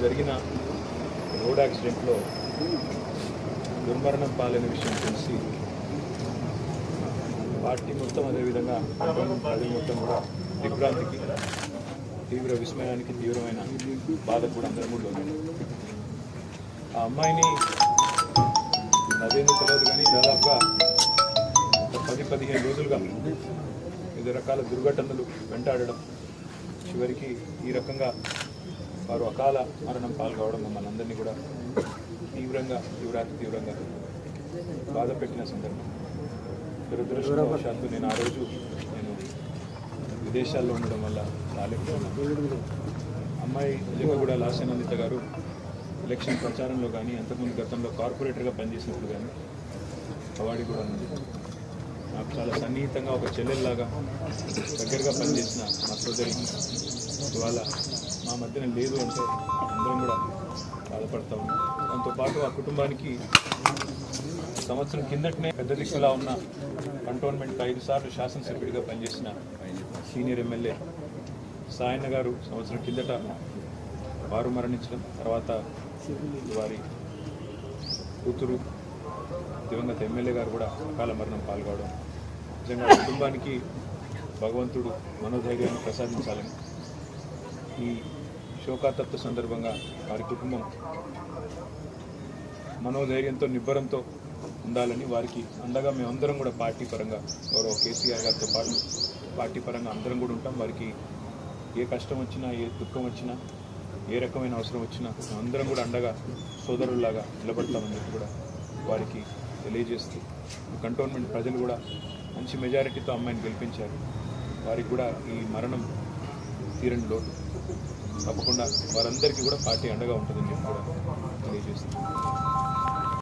జరిగిన రోడ్ యాక్సిడెంట్లో దుర్మరణం పాలైన విషయం తెలిసి పార్టీ మొత్తం అదేవిధంగా ప్రజలు మొత్తం కూడా దిగ్భ్రాంతికి, తీవ్ర విస్మయానికి, తీవ్రమైన బాధకు కూడా అందరం కూడా లోనైంది. ఆ అమ్మాయిని అదేందో తెలియదు కానీ దాదాపుగా 10-15 రోజులుగా వివిధ రకాల దుర్ఘటనలు వెంటాడడం, చివరికి ఈ రకంగా వారు అకాల మరణం పాల్గొవడం మమ్మల్ని అందరినీ కూడా తీవ్రంగా బాధ పెట్టిన సందర్భం. దురదృష్టవశాత్తు నేను ఆ రోజు విదేశాల్లో ఉండడం వల్ల రాలేకపోతున్నాను. అమ్మాయి నిజంగా కూడా లాస్యనందిత గారు ఎలక్షన్ ప్రచారంలో కానీ అంతకుముందు గతంలో కార్పొరేటర్గా పనిచేసినప్పుడు కానీ అవార్డు కూడా ఉంది. నాకు చాలా సన్నిహితంగా ఒక చెల్లెల్లాగా దగ్గరగా పనిచేసిన మా సోదరి ఇవాళ మా మధ్యన లేదు అంటే అందరం కూడా బాధపడతా ఉన్నాం. దాంతోపాటు ఆ కుటుంబానికి సంవత్సరం కిందటనే పెద్ద దిక్కులా ఉన్న కంటోన్మెంట్ 5 సార్లు శాసనసభ్యుడిగా పనిచేసిన సీనియర్ ఎమ్మెల్యే సాయన్న గారు సంవత్సరం కిందట వారు మరణించడం, తర్వాత వారి కూతురు దివంగత ఎమ్మెల్యే గారు కూడా అకాల మరణం పాల్గొవడం, నిజంగా కుటుంబానికి భగవంతుడు మనోధైర్యాన్ని ప్రసాదించాలని, ఈ శోకాతప్త సందర్భంగా వారి కుటుంబం మనోధైర్యంతో నిబ్బరంతో ఉండాలని, వారికి అండగా మేమందరం కూడా పార్టీ పరంగా గౌరవ కేసీఆర్ గారితో పాటు పార్టీ పరంగా అందరం కూడా ఉంటాం. వారికి ఏ కష్టం వచ్చినా, ఏ దుఃఖం వచ్చినా, ఏ రకమైన అవసరం వచ్చినా అందరం కూడా అండగా సోదరుల్లాగా నిలబడతామని చెప్పి కూడా వారికి తెలియజేస్తూ, కంటోన్మెంట్ ప్రజలు కూడా మంచి మెజారిటీతో అమ్మాయిని గెలిపించారు. వారికి కూడా ఈ మరణం తీరని లోటు. తప్పకుండా వారందరికీ కూడా పార్టీ అండగా ఉంటుందని చెప్పి కూడా తెలియజేస్తుంది.